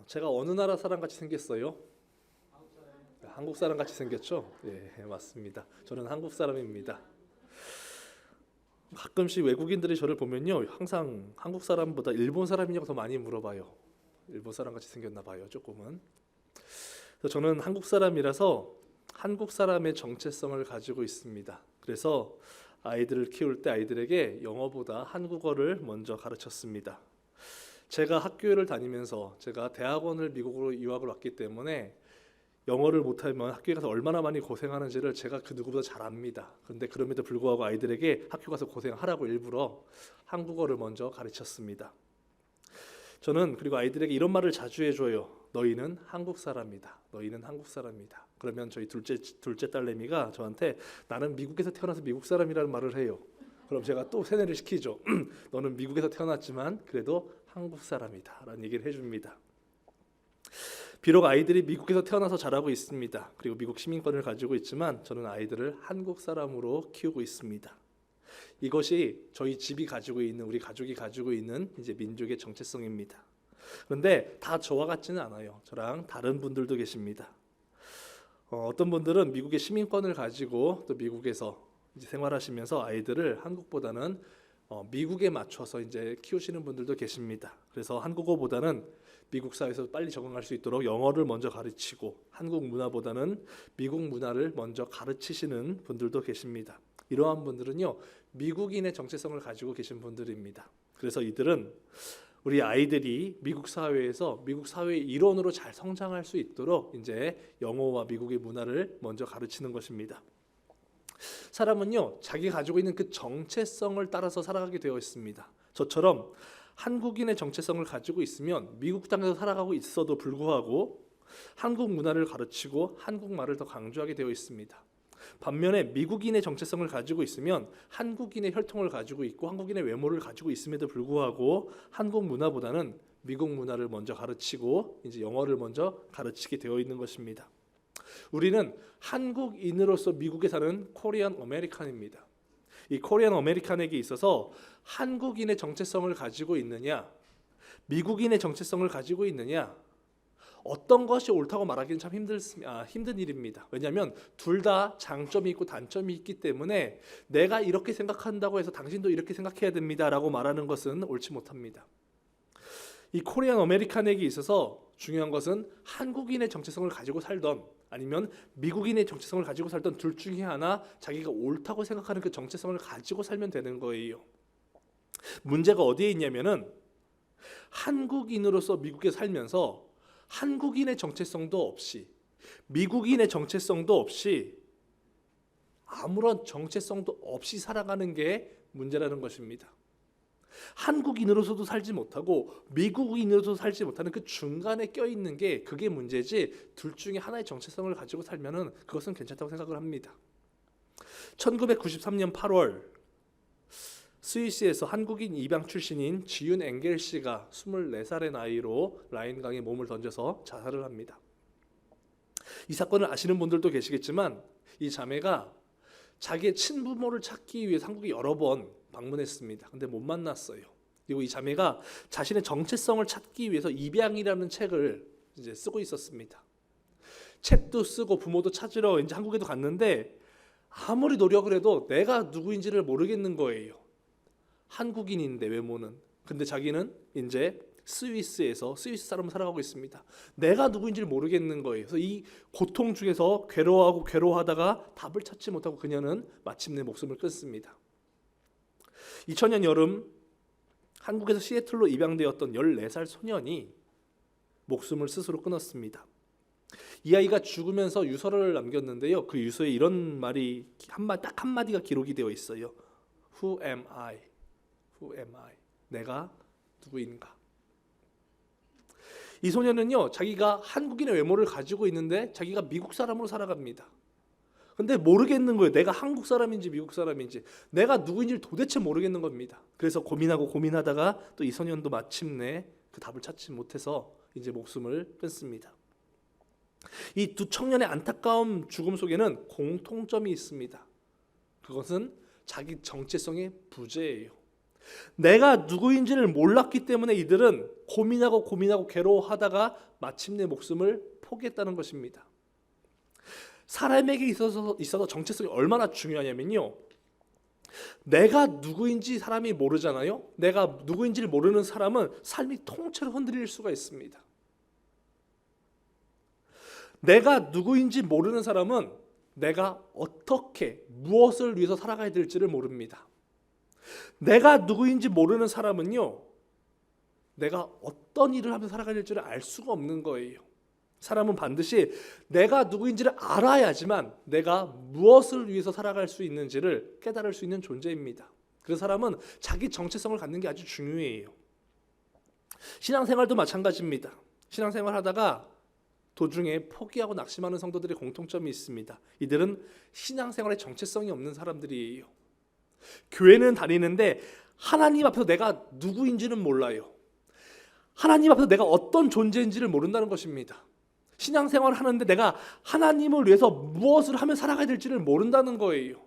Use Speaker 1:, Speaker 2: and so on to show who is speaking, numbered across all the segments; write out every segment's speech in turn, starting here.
Speaker 1: 제가 어느 나라 사람 같이 생겼어요? 한국 사람 같이 생겼죠? 예, 맞습니다. 저는 한국 사람입니다. 가끔씩 외국인들이 저를 보면요, 항상 한국 사람보다 일본 사람이냐고 더 많이 물어봐요. 일본 사람 같이 생겼나 봐요, 조금은. 그래서 저는 한국 사람이라서 한국 사람의 정체성을 가지고 있습니다. 그래서 아이들을 키울 때 아이들에게 영어보다 한국어를 먼저 가르쳤습니다. 제가 학교를 다니면서 제가 대학원을 미국으로 유학을 왔기 때문에 영어를 못하면 학교에 가서 얼마나 많이 고생하는지를 제가 그 누구보다 잘 압니다. 그런데 그럼에도 불구하고 아이들에게 학교 가서 고생하라고 일부러 한국어를 먼저 가르쳤습니다. 저는 그리고 아이들에게 이런 말을 자주 해줘요. 너희는 한국 사람이다. 너희는 한국 사람이다. 그러면 저희 둘째 딸내미가 저한테 나는 미국에서 태어나서 미국 사람이라는 말을 해요. 그럼 제가 또 세뇌를 시키죠. 너는 미국에서 태어났지만 그래도 한국 사람이다 라는 얘기를 해줍니다. 비록 아이들이 미국에서 태어나서 자라고 있습니다. 그리고 미국 시민권을 가지고 있지만 저는 아이들을 한국 사람으로 키우고 있습니다. 이것이 저희 집이 가지고 있는, 우리 가족이 가지고 있는 이제 민족의 정체성입니다. 그런데 다 저와 같지는 않아요. 저랑 다른 분들도 계십니다. 어떤 분들은 미국의 시민권을 가지고 또 미국에서 이제 생활하시면서 아이들을 한국보다는 미국에 맞춰서 이제 키우시는 분들도 계십니다. 그래서 한국어보다는 미국 사회에서 빨리 적응할 수 있도록 영어를 먼저 가르치고 한국 문화보다는 미국 문화를 먼저 가르치시는 분들도 계십니다. 이러한 분들은요, 미국인의 정체성을 가지고 계신 분들입니다. 그래서 이들은 우리 아이들이 미국 사회에서 미국 사회의 일원으로 잘 성장할 수 있도록 이제 영어와 미국의 문화를 먼저 가르치는 것입니다. 사람은요, 자기가 가지고 있는 그 정체성을 따라서 살아가게 되어 있습니다. 저처럼 한국인의 정체성을 가지고 있으면 미국 땅에서 살아가고 있어도 불구하고 한국 문화를 가르치고 한국말을 더 강조하게 되어 있습니다. 반면에 미국인의 정체성을 가지고 있으면 한국인의 혈통을 가지고 있고 한국인의 외모를 가지고 있음에도 불구하고 한국 문화보다는 미국 문화를 먼저 가르치고 이제 영어를 먼저 가르치게 되어 있는 것입니다. 우리는 한국인으로서 미국에 사는 코리안 아메리칸입니다. 이 코리안 아메리칸에게 있어서 한국인의 정체성을 가지고 있느냐, 미국인의 정체성을 가지고 있느냐, 어떤 것이 옳다고 말하기는 참 힘든 일입니다. 왜냐하면 둘 다 장점이 있고 단점이 있기 때문에 내가 이렇게 생각한다고 해서 당신도 이렇게 생각해야 됩니다라고 말하는 것은 옳지 못합니다. 이 코리안 아메리칸에게 있어서 중요한 것은 한국인의 정체성을 가지고 살던 아니면 미국인의 정체성을 가지고 살던 둘 중에 하나 자기가 옳다고 생각하는 그 정체성을 가지고 살면 되는 거예요. 문제가 어디에 있냐면은 한국인으로서 미국에 살면서 한국인의 정체성도 없이 미국인의 정체성도 없이 아무런 정체성도 없이 살아가는 게 문제라는 것입니다. 한국인으로서도 살지 못하고 미국인으로서도 살지 못하는 그 중간에 껴있는 게 그게 문제지 둘 중에 하나의 정체성을 가지고 살면은 그것은 괜찮다고 생각을 합니다. 1993년 8월 스위스에서 한국인 입양 출신인 지윤 엥겔 씨가 24살의 나이로 라인강에 몸을 던져서 자살을 합니다. 이 사건을 아시는 분들도 계시겠지만 이 자매가 자기의 친부모를 찾기 위해 한국에 여러 번 방문했습니다. 근데 못 만났어요. 그리고 이 자매가 자신의 정체성을 찾기 위해서 입양이라는 책을 이제 쓰고 있었습니다. 책도 쓰고 부모도 찾으러 이제 한국에도 갔는데 아무리 노력을 해도 내가 누구인지를 모르겠는 거예요. 한국인인데 외모는. 근데 자기는 이제 스위스에서 스위스 사람을 살아가고 있습니다. 내가 누구인지를 모르겠는 거예요. 그래서 이 고통 중에서 괴로워하다가 답을 찾지 못하고 그녀는 마침내 목숨을 끊습니다. 2000년 여름 한국에서 시애틀로 입양되었던 14살 소년이 목숨을 스스로 끊었습니다. 이 아이가 죽으면서 유서를 남겼는데요. 그 유서에 이런 말이 딱 한마디가 기록이 되어 있어요. Who am I? Who am I? 내가 누구인가? 이 소년은요, 자기가 한국인의 외모를 가지고 있는데 자기가 미국 사람으로 살아갑니다. 근데 모르겠는 거예요. 내가 한국 사람인지 미국 사람인지 내가 누구인지 도대체 모르겠는 겁니다. 그래서 고민하다가 또 이 소년도 마침내 그 답을 찾지 못해서 이제 목숨을 끊습니다. 이 두 청년의 안타까운 죽음 속에는 공통점이 있습니다. 그것은 자기 정체성의 부재예요. 내가 누구인지를 몰랐기 때문에 이들은 고민하고 괴로워하다가 마침내 목숨을 포기했다는 것입니다. 사람에게 있어서 정체성이 얼마나 중요하냐면요, 내가 누구인지 사람이 모르잖아요. 내가 누구인지를 모르는 사람은 삶이 통째로 흔들릴 수가 있습니다. 내가 누구인지 모르는 사람은 내가 어떻게 무엇을 위해서 살아가야 될지를 모릅니다. 내가 누구인지 모르는 사람은요, 내가 어떤 일을 하면서 살아가야 될지를 알 수가 없는 거예요. 사람은 반드시 내가 누구인지를 알아야지만 내가 무엇을 위해서 살아갈 수 있는지를 깨달을 수 있는 존재입니다. 그 사람은 자기 정체성을 갖는 게 아주 중요해요. 신앙생활도 마찬가지입니다. 신앙생활 하다가 도중에 포기하고 낙심하는 성도들의 공통점이 있습니다. 이들은 신앙생활에 정체성이 없는 사람들이에요. 교회는 다니는데 하나님 앞에서 내가 누구인지는 몰라요. 하나님 앞에서 내가 어떤 존재인지를 모른다는 것입니다. 신앙생활을 하는데 내가 하나님을 위해서 무엇을 하며 살아가야 될지를 모른다는 거예요.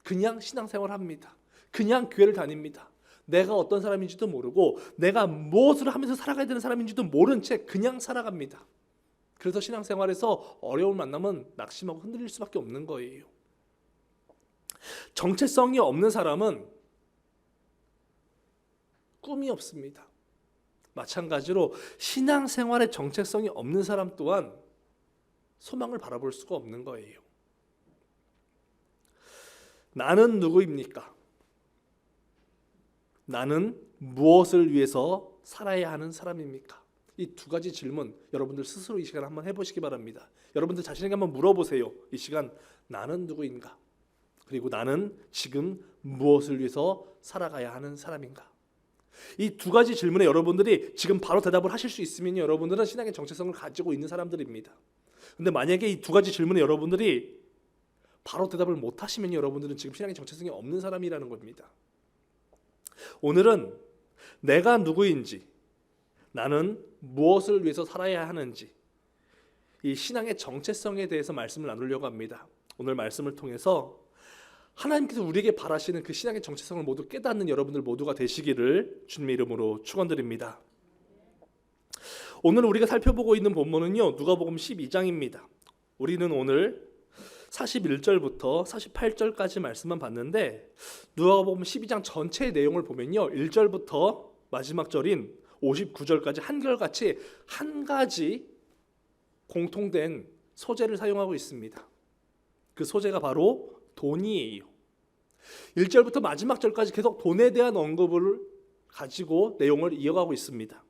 Speaker 1: 그냥 신앙생활을 합니다. 그냥 교회를 다닙니다. 내가 어떤 사람인지도 모르고 내가 무엇을 하면서 살아가야 되는 사람인지도 모른 채 그냥 살아갑니다. 그래서 신앙생활에서 어려움을 만나면 낙심하고 흔들릴 수밖에 없는 거예요. 정체성이 없는 사람은 꿈이 없습니다. 마찬가지로 신앙생활에 정체성이 없는 사람 또한 소망을 바라볼 수가 없는 거예요. 나는 누구입니까? 나는 무엇을 위해서 살아야 하는 사람입니까? 이 두 가지 질문 여러분들 스스로 이 시간 한번 해보시기 바랍니다. 여러분들 자신에게 한번 물어보세요. 이 시간 나는 누구인가? 그리고 나는 지금 무엇을 위해서 살아가야 하는 사람인가? 이 두 가지 질문에 여러분들이 지금 바로 대답을 하실 수 있으면 여러분들은 신앙의 정체성을 가지고 있는 사람들입니다. 근데 만약에 이 두 가지 질문에 여러분들이 바로 대답을 못 하시면 여러분들은 지금 신앙의 정체성이 없는 사람이라는 겁니다. 오늘은 내가 누구인지, 나는 무엇을 위해서 살아야 하는지, 이 신앙의 정체성에 대해서 말씀을 나누려고 합니다. 오늘 말씀을 통해서 하나님께서 우리에게 바라시는 그 신앙의 정체성을 모두 깨닫는 여러분들 모두가 되시기를 주님의 이름으로 축원드립니다. 오늘 우리가 살펴보고 있는 본문은요, 누가복음 12장입니다. 우리는 오늘 41절부터 48절까지 말씀만 봤는데 누가복음 12장 전체의 내용을 보면요, 1절부터 마지막 절인 59절까지 한결같이 한 가지 공통된 소재를 사용하고 있습니다. 그 소재가 바로 돈이에요. 1절부터 마지막 절까지 계속 돈에 대한 언급을 가지고 내용을 이어가고 있습니다.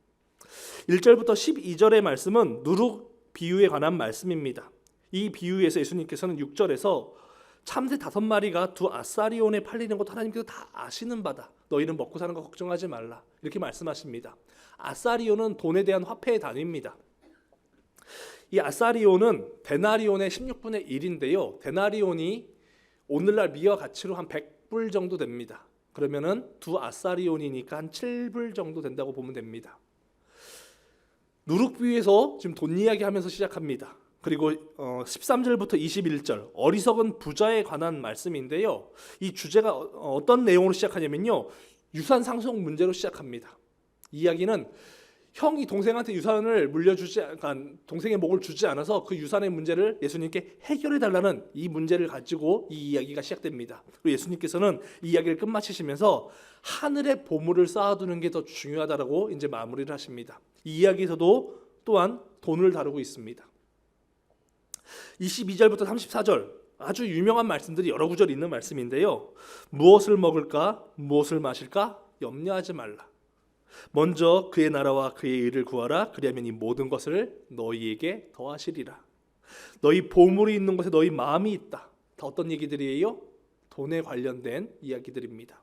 Speaker 1: 1절부터 12절의 말씀은 누룩 비유에 관한 말씀입니다. 이 비유에서 예수님께서는 6절에서 참새 5마리가 두 아사리온에 팔리는 것 하나님께서 다 아시는 바다. 너희는 먹고 사는 거 걱정하지 말라. 이렇게 말씀하십니다. 아사리온은 돈에 대한 화폐의 단위입니다. 이 아사리온은 데나리온의 16분의 1인데요. 데나리온이 오늘날 미화 가치로 한 100불 정도 됩니다. 그러면은 두 아사리온이니까 한 7불 정도 된다고 보면 됩니다. 누룩 비유에서 지금 돈 이야기하면서 시작합니다. 그리고 13절부터 21절 어리석은 부자에 관한 말씀인데요. 이 주제가 어떤 내용으로 시작하냐면요, 유산 상속 문제로 시작합니다. 이 이야기는 형이 동생한테 유산을 물려주지, 그러니까 동생의 목을 주지 않아서 그 유산의 문제를 예수님께 해결해 달라는 이 문제를 가지고 이 이야기가 시작됩니다. 그리고 예수님께서는 이 이야기를 끝마치시면서 하늘의 보물을 쌓아두는 게 더 중요하다라고 이제 마무리를 하십니다. 이 이야기에서도 또한 돈을 다루고 있습니다. 22절부터 34절 아주 유명한 말씀들이 여러 구절 있는 말씀인데요. 무엇을 먹을까, 무엇을 마실까 염려하지 말라. 먼저 그의 나라와 그의 의를 구하라. 그리하면 이 모든 것을 너희에게 더하시리라. 너희 보물이 있는 곳에 너희 마음이 있다. 다 어떤 얘기들이에요? 돈에 관련된 이야기들입니다.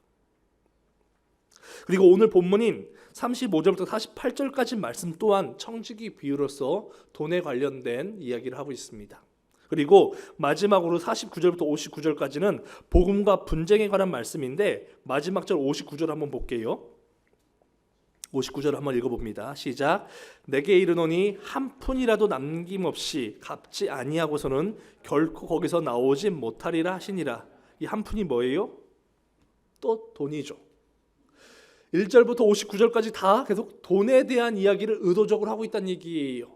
Speaker 1: 그리고 오늘 본문인 35절부터 48절까지 말씀 또한 청지기 비유로서 돈에 관련된 이야기를 하고 있습니다. 그리고 마지막으로 49절부터 59절까지는 복음과 분쟁에 관한 말씀인데 마지막 절 59절 한번 볼게요. 59절 한번 읽어봅니다. 시작. 내게 이르노니 한 푼이라도 남김없이 갚지 아니하고서는 결코 거기서 나오지 못하리라 하시니라. 이 한 푼이 뭐예요? 또 돈이죠. 1절부터 59절까지 다 계속 돈에 대한 이야기를 의도적으로 하고 있다는 얘기예요.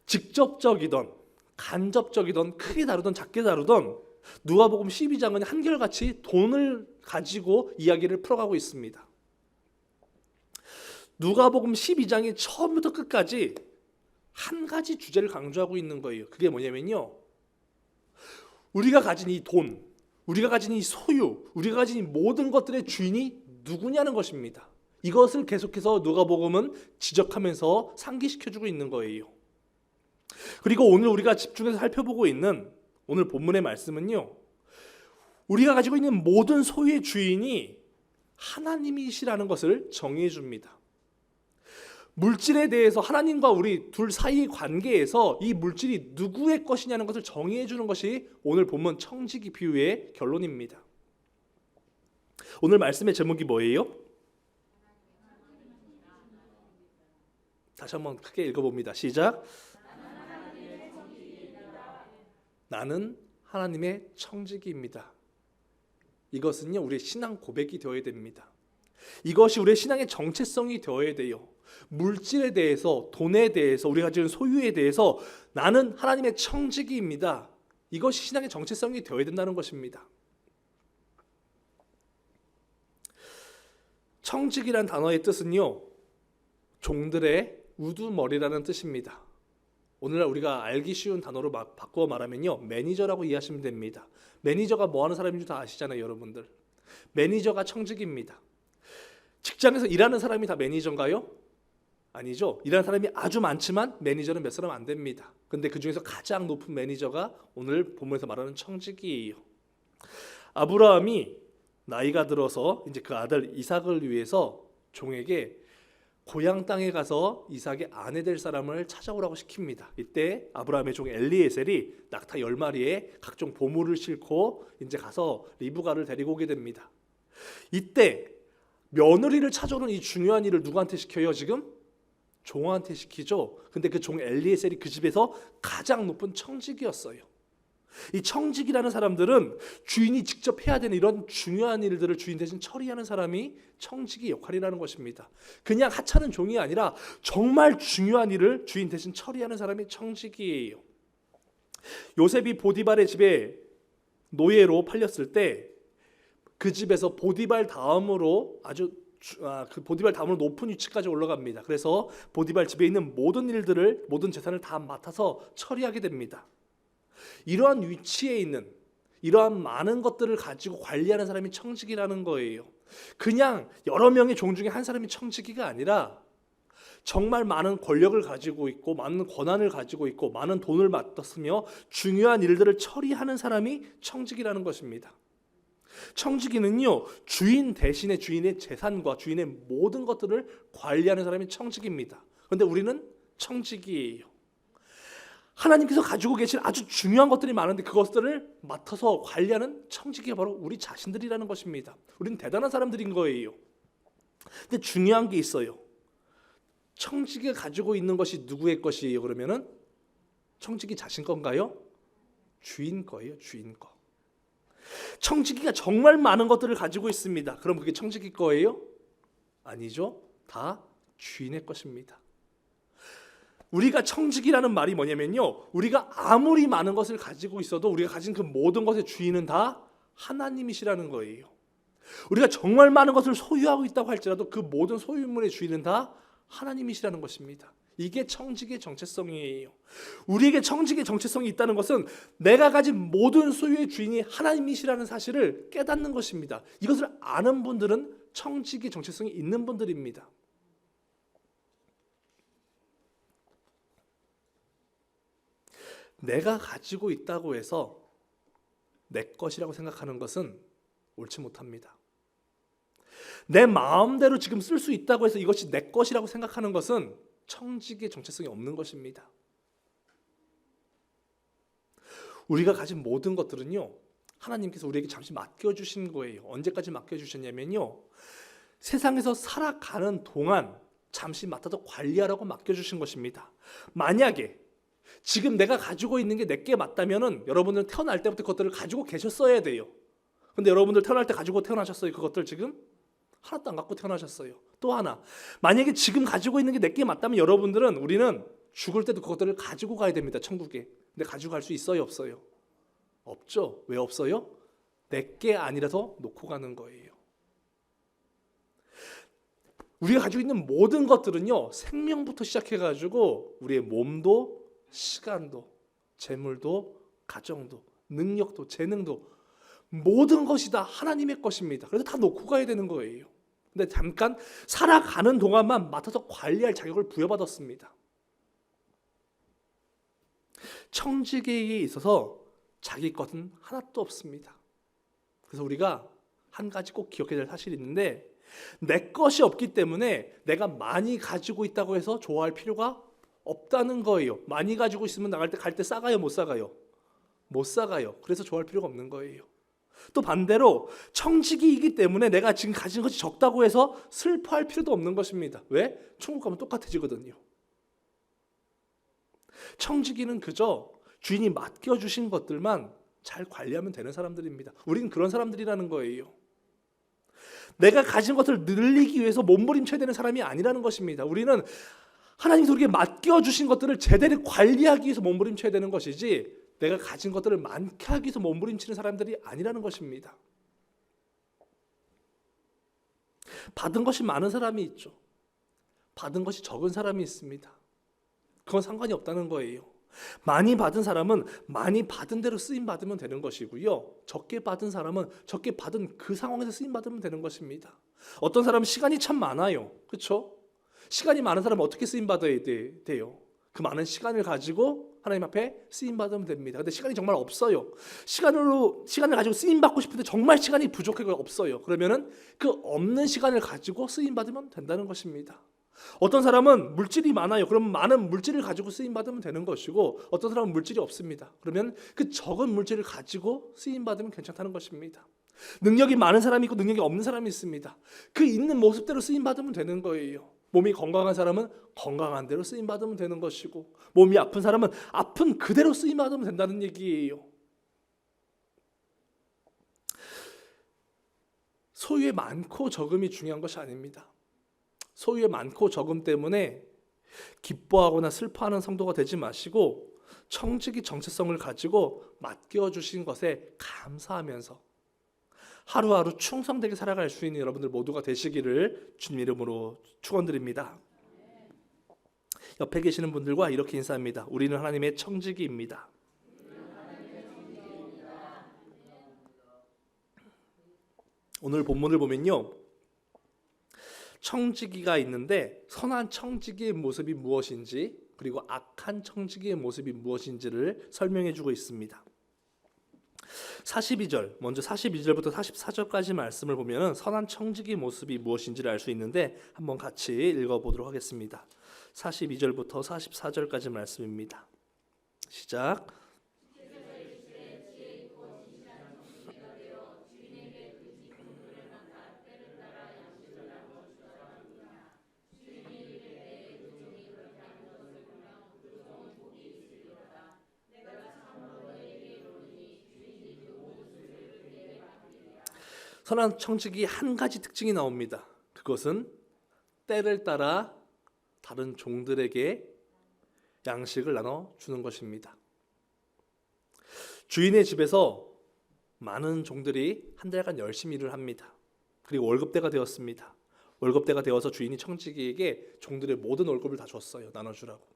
Speaker 1: 직접적이던 간접적이던 크게 다루던 작게 다루던 누가복음 12장은 한결같이 돈을 가지고 이야기를 풀어가고 있습니다. 누가복음 12장이 처음부터 끝까지 한 가지 주제를 강조하고 있는 거예요. 그게 뭐냐면요, 우리가 가진 이 돈, 우리가 가진 이 소유, 우리가 가진 이 모든 것들의 주인이 누구냐는 것입니다. 이것을 계속해서 누가복음은 지적하면서 상기시켜주고 있는 거예요. 그리고 오늘 우리가 집중해서 살펴보고 있는 오늘 본문의 말씀은요, 우리가 가지고 있는 모든 소유의 주인이 하나님이시라는 것을 정의해 줍니다. 물질에 대해서 하나님과 우리 둘 사이의 관계에서 이 물질이 누구의 것이냐는 것을 정의해 주는 것이 오늘 본문 청지기 비유의 결론입니다. 오늘 말씀의 제목이 뭐예요? 다시 한번 크게 읽어봅니다. 시작. 나는 하나님의 청지기입니다. 이것은요, 우리의 신앙 고백이 되어야 됩니다. 이것이 우리의 신앙의 정체성이 되어야 돼요. 물질에 대해서, 돈에 대해서, 우리가 가지는 소유에 대해서 나는 하나님의 청지기입니다. 이것이 신앙의 정체성이 되어야 된다는 것입니다. 청지기란 단어의 뜻은요, 종들의 우두머리라는 뜻입니다. 오늘날 우리가 알기 쉬운 단어로 바꾸어 말하면요, 매니저라고 이해하시면 됩니다. 매니저가 뭐 하는 사람인지 다 아시잖아요, 여러분들. 매니저가 청지기입니다. 직장에서 일하는 사람이 다 매니저인가요? 아니죠. 일하는 사람이 아주 많지만 매니저는 몇 사람 안 됩니다. 근데 그 중에서 가장 높은 매니저가 오늘 본문에서 말하는 청지기예요. 아브라함이 나이가 들어서 이제 그 아들 이삭을 위해서 종에게 고향 땅에 가서 이삭의 아내 될 사람을 찾아오라고 시킵니다. 이때 아브라함의 종 엘리에셀이 낙타 10마리에 각종 보물을 싣고 이제 가서 리브가를 데리고 오게 됩니다. 이때 며느리를 찾아오는 이 중요한 일을 누구한테 시켜요? 지금? 종한테 시키죠. 근데 그 종 엘리에셀이 그 집에서 가장 높은 청직이었어요. 이 청직이라는 사람들은 주인이 직접 해야 되는 이런 중요한 일들을 주인 대신 처리하는 사람이 청직의 역할이라는 것입니다. 그냥 하찮은 종이 아니라 정말 중요한 일을 주인 대신 처리하는 사람이 청직이에요. 요셉이 보디발의 집에 노예로 팔렸을 때 그 집에서 보디발 다음으로 그 보디발 다음으로 높은 위치까지 올라갑니다. 그래서 보디발 집에 있는 모든 일들을, 모든 재산을 다 맡아서 처리하게 됩니다. 이러한 위치에 있는, 이러한 많은 것들을 가지고 관리하는 사람이 청직이라는 거예요. 그냥 여러 명의 종 중에 한 사람이 청직이가 아니라 정말 많은 권력을 가지고 있고 많은 권한을 가지고 있고 많은 돈을 맡았으며 중요한 일들을 처리하는 사람이 청직이라는 것입니다. 청지기는요, 주인 대신에 주인의 재산과 주인의 모든 것들을 관리하는 사람이 청지기입니다. 그런데 우리는 청지기예요. 하나님께서 가지고 계신 아주 중요한 것들이 많은데 그것들을 맡아서 관리하는 청지기가 바로 우리 자신들이라는 것입니다. 우리는 대단한 사람들인 거예요. 근데 중요한 게 있어요. 청지기가 가지고 있는 것이 누구의 것이에요? 그러면은 청지기 자신 건가요? 주인 거예요, 주인 거. 청지기가 정말 많은 것들을 가지고 있습니다. 그럼 그게 청지기 거예요? 아니죠. 다 주인의 것입니다. 우리가 청지기라는 말이 뭐냐면요, 우리가 아무리 많은 것을 가지고 있어도 우리가 가진 그 모든 것의 주인은 다 하나님이시라는 거예요. 우리가 정말 많은 것을 소유하고 있다고 할지라도 그 모든 소유물의 주인은 다 하나님이시라는 것입니다. 이게 청지기의 정체성이에요. 우리에게 청지기의 정체성이 있다는 것은 내가 가진 모든 소유의 주인이 하나님이시라는 사실을 깨닫는 것입니다. 이것을 아는 분들은 청지기의 정체성이 있는 분들입니다. 내가 가지고 있다고 해서 내 것이라고 생각하는 것은 옳지 못합니다. 내 마음대로 지금 쓸 수 있다고 해서 이것이 내 것이라고 생각하는 것은 청지기의 정체성이 없는 것입니다. 우리가 가진 모든 것들은요, 하나님께서 우리에게 잠시 맡겨주신 거예요. 언제까지 맡겨주셨냐면요, 세상에서 살아가는 동안 잠시 맡아서 관리하라고 맡겨주신 것입니다. 만약에 지금 내가 가지고 있는 게 내게 맞다면은 여러분들은 태어날 때부터 그것들을 가지고 계셨어야 돼요. 근데 여러분들 태어날 때 가지고 태어나셨어요, 그것들 지금? 하나도 안 갖고 태어나셨어요. 또 하나, 만약에 지금 가지고 있는 게 내게 맞다면 여러분들은 우리는 죽을 때도 그것들을 가지고 가야 됩니다. 천국에. 근데 가지고 갈 수 있어요, 없어요? 없죠. 왜 없어요? 내게 아니라서 놓고 가는 거예요. 우리가 가지고 있는 모든 것들은요, 생명부터 시작해가지고 우리의 몸도, 시간도, 재물도, 가정도, 능력도, 재능도 모든 것이 다 하나님의 것입니다. 그래서 다 놓고 가야 되는 거예요. 근데 잠깐 살아가는 동안만 맡아서 관리할 자격을 부여받았습니다. 청지기에 있어서 자기 것은 하나도 없습니다. 그래서 우리가 한 가지 꼭 기억해야 될 사실이 있는데, 내 것이 없기 때문에 내가 많이 가지고 있다고 해서 좋아할 필요가 없다는 거예요. 많이 가지고 있으면 나갈 때 갈 때 싸가요, 못 싸가요? 못 싸가요. 그래서 좋아할 필요가 없는 거예요. 또 반대로 청지기이기 때문에 내가 지금 가진 것이 적다고 해서 슬퍼할 필요도 없는 것입니다. 왜? 천국 가면 똑같아지거든요. 청지기는 그저 주인이 맡겨주신 것들만 잘 관리하면 되는 사람들입니다. 우리는 그런 사람들이라는 거예요. 내가 가진 것을 늘리기 위해서 몸부림쳐야 되는 사람이 아니라는 것입니다. 우리는 하나님께서 우리에게 맡겨주신 것들을 제대로 관리하기 위해서 몸부림쳐야 되는 것이지, 내가 가진 것들을 많게 하기 위해서 몸부림치는 사람들이 아니라는 것입니다. 받은 것이 많은 사람이 있죠. 받은 것이 적은 사람이 있습니다. 그건 상관이 없다는 거예요. 많이 받은 사람은 많이 받은 대로 쓰임 받으면 되는 것이고요. 적게 받은 사람은 적게 받은 그 상황에서 쓰임 받으면 되는 것입니다. 어떤 사람은 시간이 참 많아요. 그렇죠? 시간이 많은 사람은 어떻게 쓰임 받아야 돼요? 그 많은 시간을 가지고 하나님 앞에 쓰임 받으면 됩니다. 근데 시간이 정말 없어요. 시간을 가지고 쓰임 받고 싶은데 정말 시간이 부족해가 없어요. 그러면은 그 없는 시간을 가지고 쓰임 받으면 된다는 것입니다. 어떤 사람은 물질이 많아요. 그럼 많은 물질을 가지고 쓰임 받으면 되는 것이고, 어떤 사람은 물질이 없습니다. 그러면 그 적은 물질을 가지고 쓰임 받으면 괜찮다는 것입니다. 능력이 많은 사람이 있고 능력이 없는 사람이 있습니다. 그 있는 모습대로 쓰임 받으면 되는 거예요. 몸이 건강한 사람은 건강한 대로 쓰임 받으면 되는 것이고, 몸이 아픈 사람은 아픈 그대로 쓰임 받으면 된다는 얘기예요. 소유의 많고 적음이 중요한 것이 아닙니다. 소유의 많고 적음 때문에 기뻐하거나 슬퍼하는 성도가 되지 마시고, 청지기 정체성을 가지고 맡겨주신 것에 감사하면서 하루하루 충성되게 살아갈 수 있는 여러분들 모두가 되시기를 주님 이름으로 축원드립니다. 옆에 계시는 분들과 이렇게 인사합니다. 우리는 하나님의 청지기입니다. 오늘 본문을 보면요, 청지기가 있는데 선한 청지기의 모습이 무엇인지, 그리고 악한 청지기의 모습이 무엇인지를 설명해 주고 있습니다. 42절, 먼저 42절부터 44절까지 말씀을 보면 선한 청지기의 모습이 무엇인지를 알 수 있는데, 한번 같이 읽어보도록 하겠습니다. 42절부터 44절까지 말씀입니다. 시작. 선한 청지기 한 가지 특징이 나옵니다. 그것은 때를 따라 다른 종들에게 양식을 나눠 주는 것입니다. 주인의 집에서 많은 종들이 한 달간 열심히 일을 합니다. 그리고 월급대가 되었습니다. 월급대가 되어서 주인이 청지기에게 종들의 모든 월급을 다 줬어요. 나눠주라고.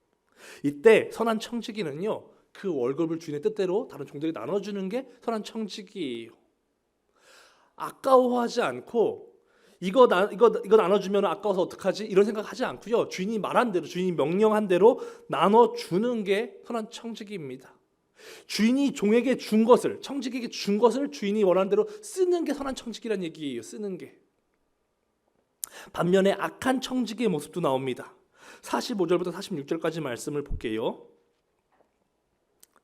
Speaker 1: 이때 선한 청지기는요, 그 월급을 주인의 뜻대로 다른 종들에게 나눠주는 게 선한 청지기예요. 아까워하지 않고 이거 나눠주면 아까워서 어떡하지? 이런 생각하지 않고요. 주인이 말한 대로, 주인이 명령한 대로 나눠주는 게 선한 청지기입니다. 주인이 종에게 준 것을, 청지기에게 준 것을 주인이 원하는 대로 쓰는 게 선한 청지기란 얘기예요. 쓰는 게. 반면에 악한 청지기의 모습도 나옵니다. 45절부터 46절까지 말씀을 볼게요.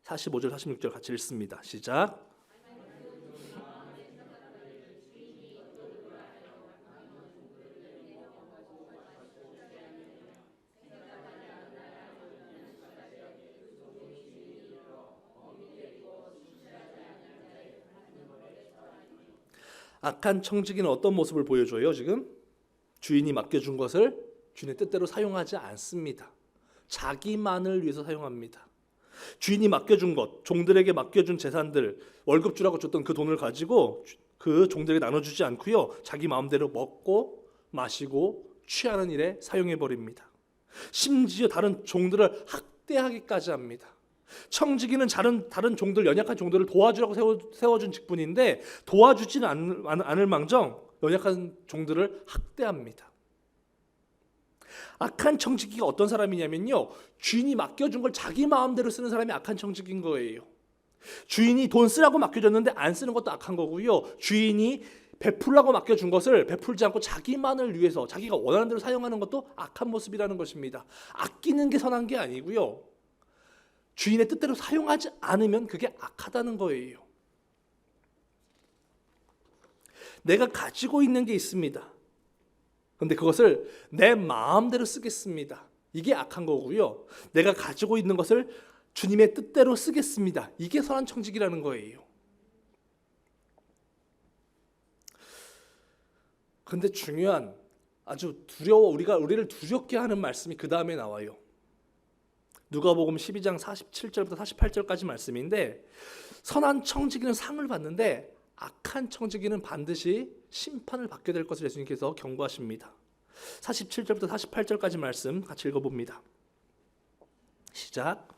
Speaker 1: 45절, 46절 같이 읽습니다. 시작. 악한 청지기는 어떤 모습을 보여줘요? 지금 주인이 맡겨준 것을 주인의 뜻대로 사용하지 않습니다. 자기만을 위해서 사용합니다. 주인이 맡겨준 것, 종들에게 맡겨준 재산들, 월급 주라고 줬던 그 돈을 가지고 그 종들에게 나눠주지 않고요, 자기 마음대로 먹고 마시고 취하는 일에 사용해버립니다. 심지어 다른 종들을 학대하기까지 합니다. 청지기는 다른 종들, 연약한 종들을 도와주라고 세워준 직분인데 도와주지는 않을 망정 연약한 종들을 학대합니다. 악한 청지기가 어떤 사람이냐면요, 주인이 맡겨준 걸 자기 마음대로 쓰는 사람이 악한 청지기인 거예요. 주인이 돈 쓰라고 맡겨줬는데 안 쓰는 것도 악한 거고요, 주인이 베풀라고 맡겨준 것을 베풀지 않고 자기만을 위해서 자기가 원하는 대로 사용하는 것도 악한 모습이라는 것입니다. 아끼는 게 선한 게 아니고요, 주인의 뜻대로 사용하지 않으면 그게 악하다는 거예요. 내가 가지고 있는 게 있습니다. 그런데 그것을 내 마음대로 쓰겠습니다. 이게 악한 거고요, 내가 가지고 있는 것을 주님의 뜻대로 쓰겠습니다. 이게 선한 청지기라는 거예요. 근데 중요한, 아주 우리를 두렵게 하는 말씀이 그 다음에 나와요. 누가복음 12장 47절부터 48절까지 말씀인데, 선한 청지기는 상을 받는데 악한 청지기는 반드시 심판을 받게 될 것을 예수님께서 경고하십니다. 47절부터 48절까지 말씀 같이 읽어봅니다. 시작.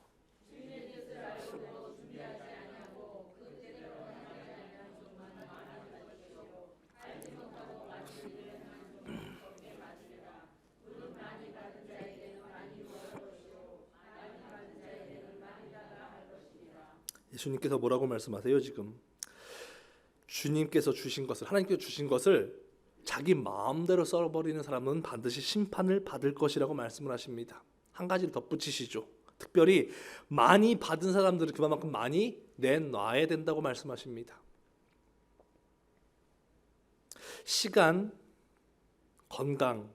Speaker 1: 예수님께서 뭐라고 말씀하세요? 지금 주님께서 주신 것을, 하나님께서 주신 것을 자기 마음대로 써버리는 사람은 반드시 심판을 받을 것이라고 말씀을 하십니다. 한 가지를 덧붙이시죠. 특별히 많이 받은 사람들은 그만큼 많이 내놔야 된다고 말씀하십니다. 시간, 건강,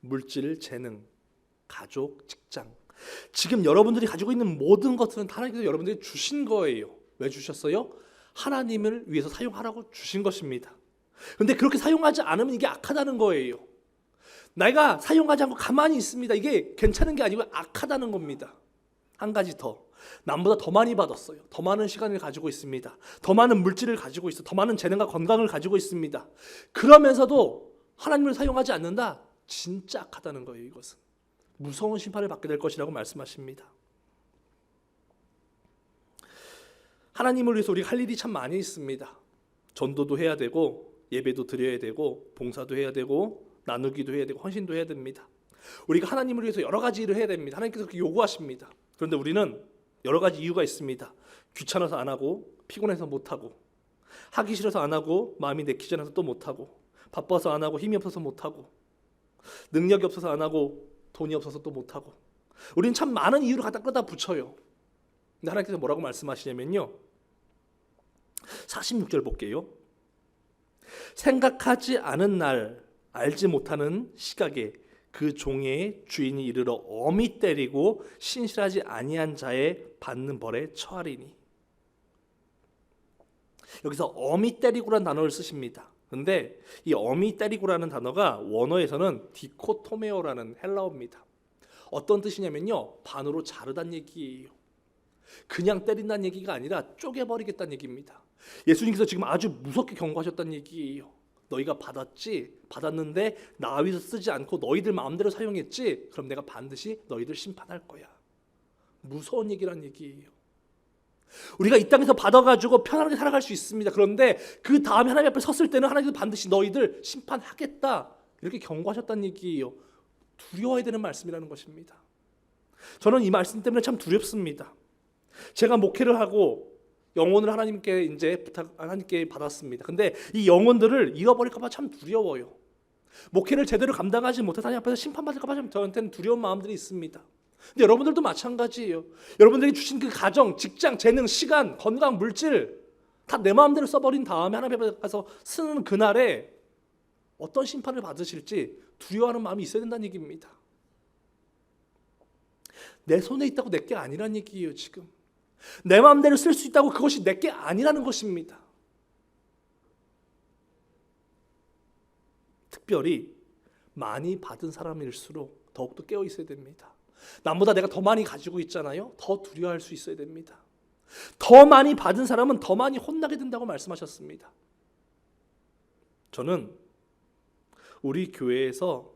Speaker 1: 물질, 재능, 가족, 직장, 지금 여러분들이 가지고 있는 모든 것들은 하나님께서 여러분들이 주신 거예요. 왜 주셨어요? 하나님을 위해서 사용하라고 주신 것입니다. 그런데 그렇게 사용하지 않으면 이게 악하다는 거예요. 내가 사용하지 않고 가만히 있습니다. 이게 괜찮은 게 아니고 악하다는 겁니다. 한 가지 더, 남보다 더 많이 받았어요. 더 많은 시간을 가지고 있습니다. 더 많은 물질을 가지고 있어. 더 많은 재능과 건강을 가지고 있습니다. 그러면서도 하나님을 사용하지 않는다? 진짜 악하다는 거예요. 이것은 무서운 심판을 받게 될 것이라고 말씀하십니다. 하나님을 위해서 우리가 할 일이 참 많이 있습니다. 전도도 해야 되고, 예배도 드려야 되고, 봉사도 해야 되고, 나누기도 해야 되고, 헌신도 해야 됩니다. 우리가 하나님을 위해서 여러 가지 일을 해야 됩니다. 하나님께서 그렇게 요구하십니다. 그런데 우리는 여러 가지 이유가 있습니다. 귀찮아서 안 하고, 피곤해서 못 하고, 하기 싫어서 안 하고, 마음이 내키지 않아서 또 못 하고, 바빠서 안 하고, 힘이 없어서 못 하고, 능력이 없어서 안 하고, 돈이 없어서 또 못 하고, 우리는 참 많은 이유를 갖다 끌다 붙여요. 근데 하나님께서 뭐라고 말씀하시냐면요, 46절 볼게요. 생각하지 않은 날, 알지 못하는 시각에 그 종의 주인이 이르러 엄히 때리고 신실하지 아니한 자의 받는 벌에 처하리니. 여기서 엄히 때리고라는 단어를 쓰십니다. 근데 이 엄히 때리고라는 단어가 원어에서는 디코토메오라는 헬라어입니다. 어떤 뜻이냐면요, 반으로 자르다는 얘기예요. 그냥 때린다는 얘기가 아니라 쪼개버리겠다는 얘기입니다. 예수님께서 지금 아주 무섭게 경고하셨다는 얘기예요. 너희가 받았는데 나 위해서 쓰지 않고 너희들 마음대로 사용했지? 그럼 내가 반드시 너희들 심판할 거야. 무서운 얘기란 얘기예요. 우리가 이 땅에서 받아가지고 편안하게 살아갈 수 있습니다. 그런데 그 다음에 하나님 앞에 섰을 때는 하나님께서 반드시 너희들 심판하겠다, 이렇게 경고하셨다는 얘기예요. 두려워야 되는 말씀이라는 것입니다. 저는 이 말씀 때문에 참 두렵습니다. 제가 목회를 하고 영혼을 하나님께 받았습니다. 근데 이 영혼들을 잃어버릴까 봐 참 두려워요. 목회를 제대로 감당하지 못해서 하나님 앞에서 심판받을까 봐 저한테는 두려운 마음들이 있습니다. 근데 여러분들도 마찬가지예요. 여러분들이 주신 그 가정, 직장, 재능, 시간, 건강, 물질 다 내 마음대로 써버린 다음에 하나님 앞에 가서 쓰는 그날에 어떤 심판을 받으실지 두려워하는 마음이 있어야 된다는 얘기입니다. 내 손에 있다고 내 게 아니란 얘기예요. 지금 내 마음대로 쓸 수 있다고 그것이 내 게 아니라는 것입니다. 특별히 많이 받은 사람일수록 더욱더 깨어 있어야 됩니다. 남보다 내가 더 많이 가지고 있잖아요. 더 두려워할 수 있어야 됩니다. 더 많이 받은 사람은 더 많이 혼나게 된다고 말씀하셨습니다. 저는 우리 교회에서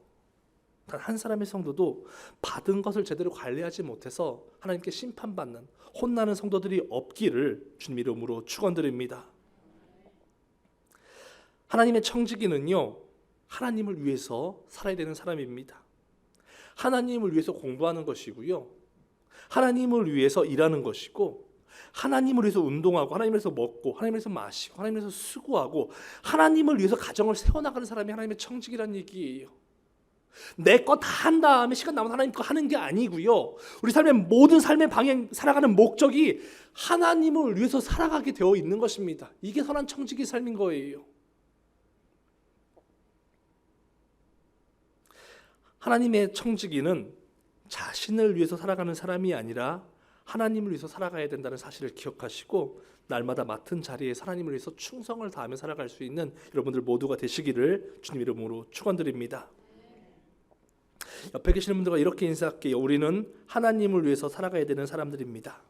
Speaker 1: 단 한 사람의 성도도 받은 것을 제대로 관리하지 못해서 하나님께 심판받는 혼나는 성도들이 없기를 주님 이름으로 축원드립니다. 하나님의 청지기는요, 하나님을 위해서 살아야 되는 사람입니다. 하나님을 위해서 공부하는 것이고요, 하나님을 위해서 일하는 것이고, 하나님을 위해서 운동하고, 하나님을 위해서 먹고, 하나님을 위해서 마시고, 하나님을 위해서 수고하고, 하나님을 위해서 가정을 세워나가는 사람이 하나님의 청지기란 얘기예요. 내 거 다 한 다음에 시간 남아서 하나님 거 하는 게 아니고요, 우리 삶의 모든 삶의 방향, 살아가는 목적이 하나님을 위해서 살아가게 되어 있는 것입니다. 이게 선한 청지기 삶인 거예요. 하나님의 청지기는 자신을 위해서 살아가는 사람이 아니라 하나님을 위해서 살아가야 된다는 사실을 기억하시고, 날마다 맡은 자리에 하나님을 위해서 충성을 다하며 살아갈 수 있는 여러분들 모두가 되시기를 주님 이름으로 축원드립니다. 옆에 계시는 분들과 이렇게 인사할게요. 우리는 하나님을 위해서 살아가야 되는 사람들입니다.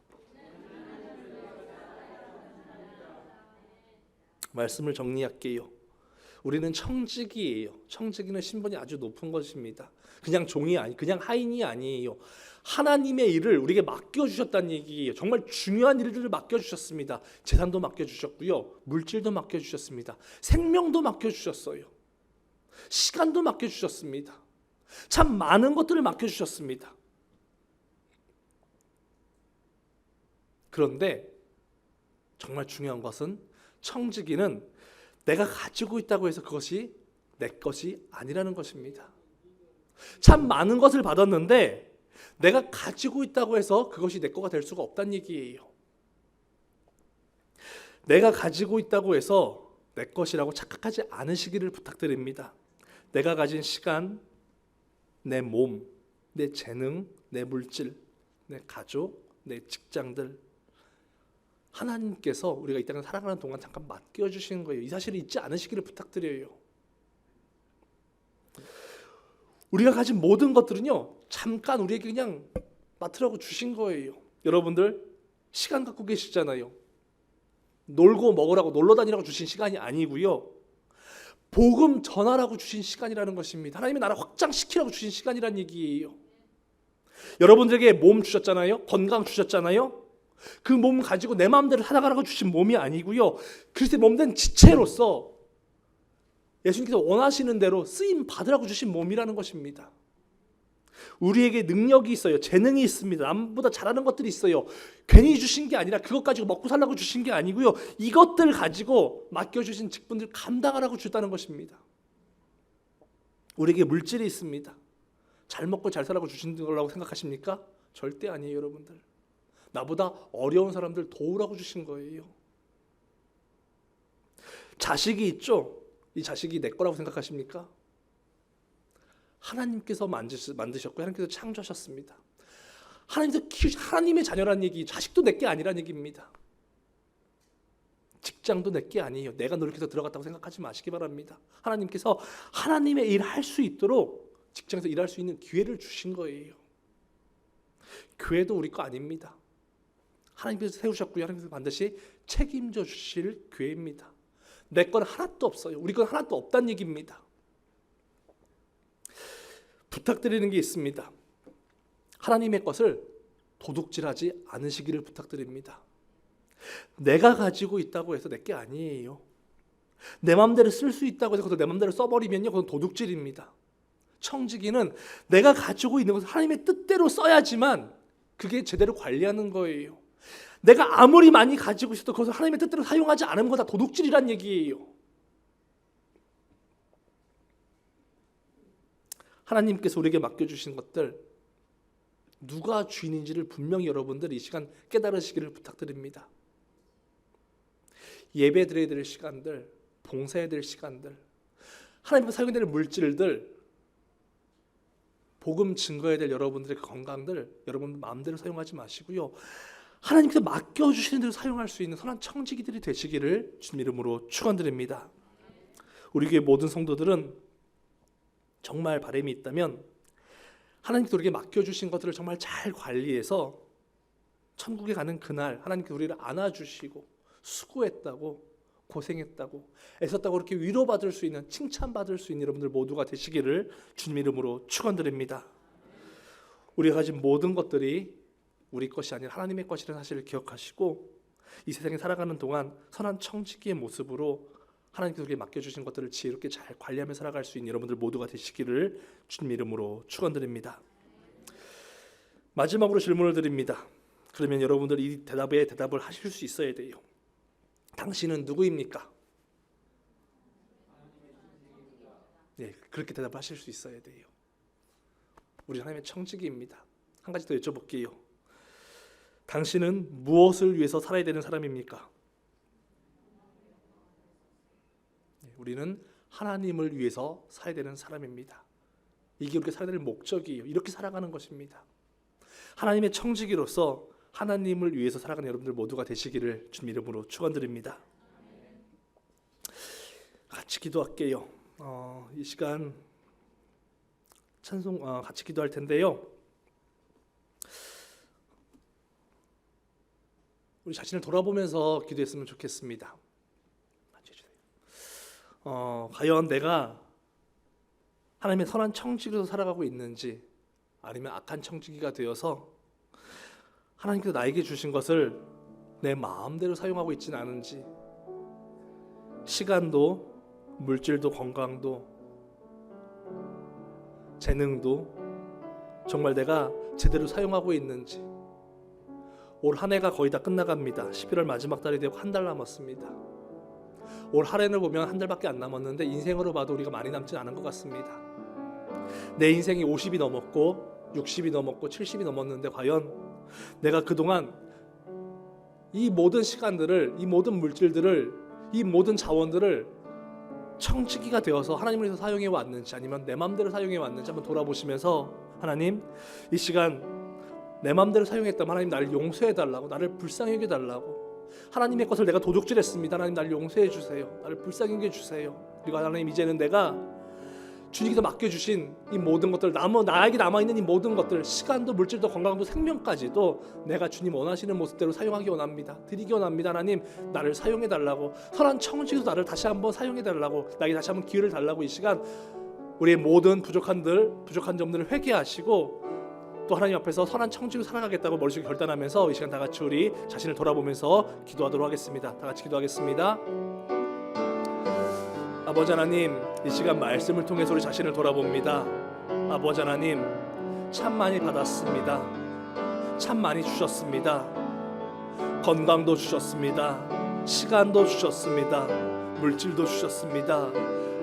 Speaker 1: 말씀을 정리할게요. 우리는 청지기예요. 청지기는 신분이 아주 높은 것입니다. 그냥 종이 아니, 그냥 하인이 아니에요. 하나님의 일을 우리에게 맡겨주셨다는 얘기예요. 정말 중요한 일들을 맡겨주셨습니다. 재산도 맡겨주셨고요, 물질도 맡겨주셨습니다. 생명도 맡겨주셨어요. 시간도 맡겨주셨습니다. 참 많은 것들을 맡겨주셨습니다. 그런데 정말 중요한 것은 청지기는 내가 가지고 있다고 해서 그것이 내 것이 아니라는 것입니다. 참 많은 것을 받았는데 내가 가지고 있다고 해서 그것이 내 거가 될 수가 없다는 얘기예요. 내가 가지고 있다고 해서 내 것이라고 착각하지 않으시기를 부탁드립니다. 내가 가진 시간, 내 몸, 내 재능, 내 물질, 내 가족, 내 직장들, 하나님께서 우리가 이 땅에 살아가는 동안 잠깐 맡겨주시는 거예요. 이 사실을 잊지 않으시기를 부탁드려요. 우리가 가진 모든 것들은요, 잠깐 우리에게 그냥 맡으라고 주신 거예요. 여러분들 시간 갖고 계시잖아요. 놀고 먹으라고 놀러 다니라고 주신 시간이 아니고요, 복음 전하라고 주신 시간이라는 것입니다. 하나님의 나라 확장시키라고 주신 시간이라는 얘기예요. 여러분들에게 몸 주셨잖아요. 건강 주셨잖아요. 그 몸 가지고 내 마음대로 살아가라고 주신 몸이 아니고요, 그리스도의 몸된 지체로서 예수님께서 원하시는 대로 쓰임 받으라고 주신 몸이라는 것입니다. 우리에게 능력이 있어요. 재능이 있습니다. 남보다 잘하는 것들이 있어요. 괜히 주신 게 아니라 그것 가지고 먹고 살라고 주신 게 아니고요, 이것들 가지고 맡겨주신 직분들 감당하라고 주다는 것입니다. 우리에게 물질이 있습니다. 잘 먹고 잘 살라고 주신 거라고 생각하십니까? 절대 아니에요. 여러분들, 나보다 어려운 사람들 도우라고 주신 거예요. 자식이 있죠? 이 자식이 내 거라고 생각하십니까? 하나님께서 만드셨고 하나님께서 창조하셨습니다. 하나님의 자녀라는 얘기, 자식도 내게 아니라는 얘기입니다. 직장도 내게 아니에요. 내가 노력해서 들어갔다고 생각하지 마시기 바랍니다. 하나님께서 하나님의 일 할 수 있도록 직장에서 일할 수 있는 기회를 주신 거예요. 교회도 우리 거 아닙니다. 하나님께서 세우셨고요, 하나님께서 반드시 책임져 주실 교회입니다. 내 건 하나도 없어요. 우리 건 하나도 없다는 얘기입니다. 부탁드리는 게 있습니다. 하나님의 것을 도둑질하지 않으시기를 부탁드립니다. 내가 가지고 있다고 해서 내 게 아니에요. 내 마음대로 쓸 수 있다고 해서 그것을 내 마음대로 써버리면요, 그건 도둑질입니다. 청지기는 내가 가지고 있는 것을 하나님의 뜻대로 써야지만 그게 제대로 관리하는 거예요. 내가 아무리 많이 가지고 있어도 그것을 하나님의 뜻대로 사용하지 않으면 그건 다 도둑질이란 얘기예요. 하나님께서 우리에게 맡겨주신 것들, 누가 주인인지를 분명히 여러분들 이 시간 깨달으시기를 부탁드립니다. 예배 드려야 될 시간들, 봉사해야 될 시간들, 하나님 앞에 사용해야 될 물질들, 복음 증거해야 될 여러분들의 건강들, 여러분 마음대로 사용하지 마시고요, 하나님께서 맡겨주시는 대로 사용할 수 있는 선한 청지기들이 되시기를 주님 이름으로 축원드립니다. 우리 교회 모든 성도들은 정말 바람이 있다면 하나님께서 우리에게 맡겨주신 것들을 정말 잘 관리해서 천국에 가는 그날 하나님께서 우리를 안아주시고 수고했다고, 고생했다고, 애썼다고 이렇게 위로받을 수 있는, 칭찬받을 수 있는 여러분들 모두가 되시기를 주님 이름으로 축원드립니다. 우리가 가진 모든 것들이 우리 것이 아닌 하나님의 것이라는 사실을 기억하시고 이 세상에 살아가는 동안 선한 청지기의 모습으로 하나님께서 우리에게 맡겨주신 것들을 지혜롭게 잘 관리하며 살아갈 수 있는 여러분들 모두가 되시기를 주님 이름으로 축원드립니다. 마지막으로 질문을 드립니다. 그러면 여러분들 이 대답에 대답을 하실 수 있어야 돼요. 당신은 누구입니까? 네, 그렇게 대답을 하실 수 있어야 돼요. 우리 하나님의 청지기입니다. 한 가지 더 여쭤볼게요. 당신은 무엇을 위해서 살아야 되는 사람입니까? 네, 우리는 하나님을 위해서 살아야 되는 사람입니다. 이게 우리가 살아야 되는 목적이에요. 이렇게 살아가는 것입니다. 하나님의 청지기로서 하나님을 위해서 살아가는 여러분들 모두가 되시기를 주님 이름으로 축원드립니다. 같이 기도할게요. 이 시간 찬송 같이 기도할 텐데요. 우리 자신을 돌아보면서 기도했으면 좋겠습니다. 과연 내가 하나님의 선한 청지기로 살아가고 있는지, 아니면 악한 청지기가 되어서 하나님께서 나에게 주신 것을 내 마음대로 사용하고 있지는 않은지, 시간도, 물질도, 건강도, 재능도 정말 내가 제대로 사용하고 있는지. 올 한 해가 거의 다 끝나갑니다. 11월 마지막 달이 되고 한 달 남았습니다. 올 한 해를 보면 한 달밖에 안 남았는데 인생으로 봐도 우리가 많이 남진 않은 것 같습니다. 내 인생이 50이 넘었고 60이 넘었고 70이 넘었는데 과연 내가 그동안 이 모든 시간들을, 이 모든 물질들을, 이 모든 자원들을 청지기가 되어서 하나님을 위해서 사용해 왔는지, 아니면 내 마음대로 사용해 왔는지 한번 돌아보시면서, 하나님 이 시간 내 마음대로 사용했다면 하나님 나를 용서해 달라고, 나를 불쌍히 여겨 달라고, 하나님의 것을 내가 도둑질했습니다. 하나님 나를 용서해 주세요. 나를 불쌍히 여겨 주세요. 그리고 하나님 이제는 내가 주님께서 맡겨주신 이 모든 것들, 나에게 남아있는 이 모든 것들, 시간도, 물질도, 건강도, 생명까지도 내가 주님 원하시는 모습대로 사용하기 원합니다. 드리기 원합니다. 하나님 나를 사용해달라고, 선한 청지기로 나를 다시 한번 사용해달라고, 나에게 다시 한번 기회를 달라고, 이 시간 우리의 모든 부족한 점들을 회개하시고 또 하나님 앞에서 선한 청지기로 살아가겠다고 머릿속에 결단하면서 이 시간 다 같이 우리 자신을 돌아보면서 기도하도록 하겠습니다. 다 같이 기도하겠습니다. 아버지 하나님, 이 시간 말씀을 통해서 우리 자신을 돌아봅니다. 아버지 하나님, 참 많이 받았습니다. 참 많이 주셨습니다. 건강도 주셨습니다. 시간도 주셨습니다. 물질도 주셨습니다.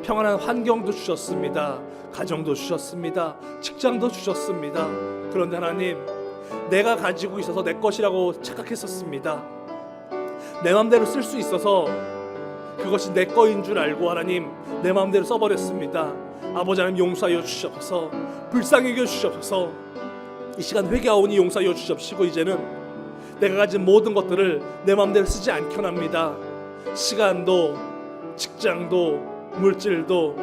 Speaker 1: 평안한 환경도 주셨습니다. 가정도 주셨습니다. 직장도 주셨습니다. 그런데 하나님, 내가 가지고 있어서 내 것이라고 착각했었습니다. 내 마음대로 쓸 수 있어서 그것이 내 거인 줄 알고 하나님 내 마음대로 써버렸습니다. 아버지 하나님 용서하여 주시옵소서. 불쌍히 여겨 주시옵소서. 이 시간 회개하오니 용서하여 주시옵시고 이제는 내가 가진 모든 것들을 내 마음대로 쓰지 않게 원합니다. 시간도, 직장도, 물질도,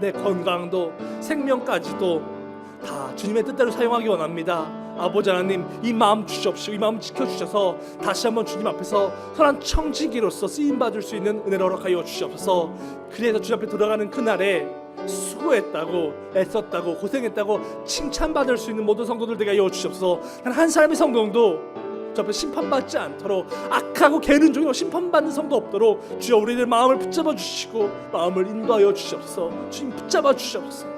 Speaker 1: 내 건강도, 생명까지도 다 주님의 뜻대로 사용하기 원합니다. 아버지 하나님, 이 마음 주시옵시고 이 마음 지켜주셔서 다시 한번 주님 앞에서 선한 청지기로서 쓰임받을 수 있는 은혜를 허락하여 주시옵소서. 그래서 주님 앞에 들어가는 그날에 수고했다고, 애썼다고, 고생했다고 칭찬받을 수 있는 모든 성도들 되게 하여 주시옵소서. 단 한 사람의 성도도 저 앞에 심판받지 않도록, 악하고 게으른 종이로 심판받는 성도 없도록 주여 우리들 마음을 붙잡아 주시고 마음을 인도하여 주시옵소서. 주님 붙잡아 주시옵소서.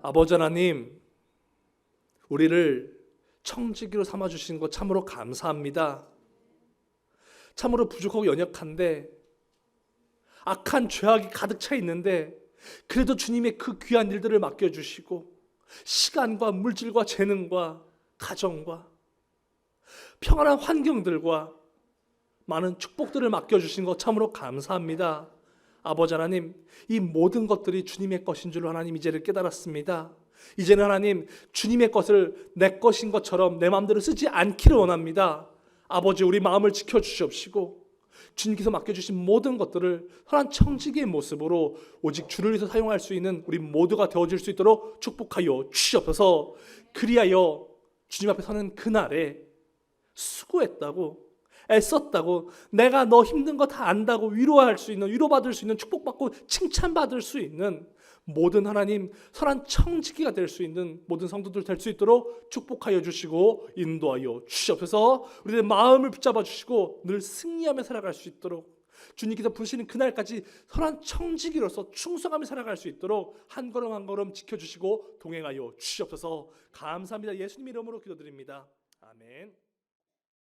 Speaker 1: 아버지 하나님, 우리를 청지기로 삼아주신 것 참으로 감사합니다. 참으로 부족하고 연약한데, 악한 죄악이 가득 차 있는데 그래도 주님의 그 귀한 일들을 맡겨주시고 시간과 물질과 재능과 가정과 평안한 환경들과 많은 축복들을 맡겨주신 것 참으로 감사합니다. 아버지 하나님, 이 모든 것들이 주님의 것인 줄 하나님 이제는 깨달았습니다. 이제는 하나님 주님의 것을 내 것인 것처럼 내 마음대로 쓰지 않기를 원합니다. 아버지, 우리 마음을 지켜주시옵시고 주님께서 맡겨주신 모든 것들을 선한 청지기의 모습으로 오직 주를 위해서 사용할 수 있는 우리 모두가 되어질 수 있도록 축복하여 주시옵소서. 그리하여 주님 앞에 서는 그날에 수고했다고, 애썼다고, 내가 너 힘든 거 다 안다고 위로할 수 있는, 위로받을 수 있는, 축복받고 칭찬받을 수 있는 모든 하나님 선한 청지기가 될 수 있는 모든 성도들 될 수 있도록 축복하여 주시고 인도하여 주시옵소서. 우리의 마음을 붙잡아 주시고 늘 승리하며 살아갈 수 있도록, 주님께서 부르시는 그날까지 선한 청지기로서 충성하며 살아갈 수 있도록 한 걸음 한 걸음 지켜주시고 동행하여 주시옵소서. 감사합니다. 예수님 이름으로 기도드립니다. 아멘.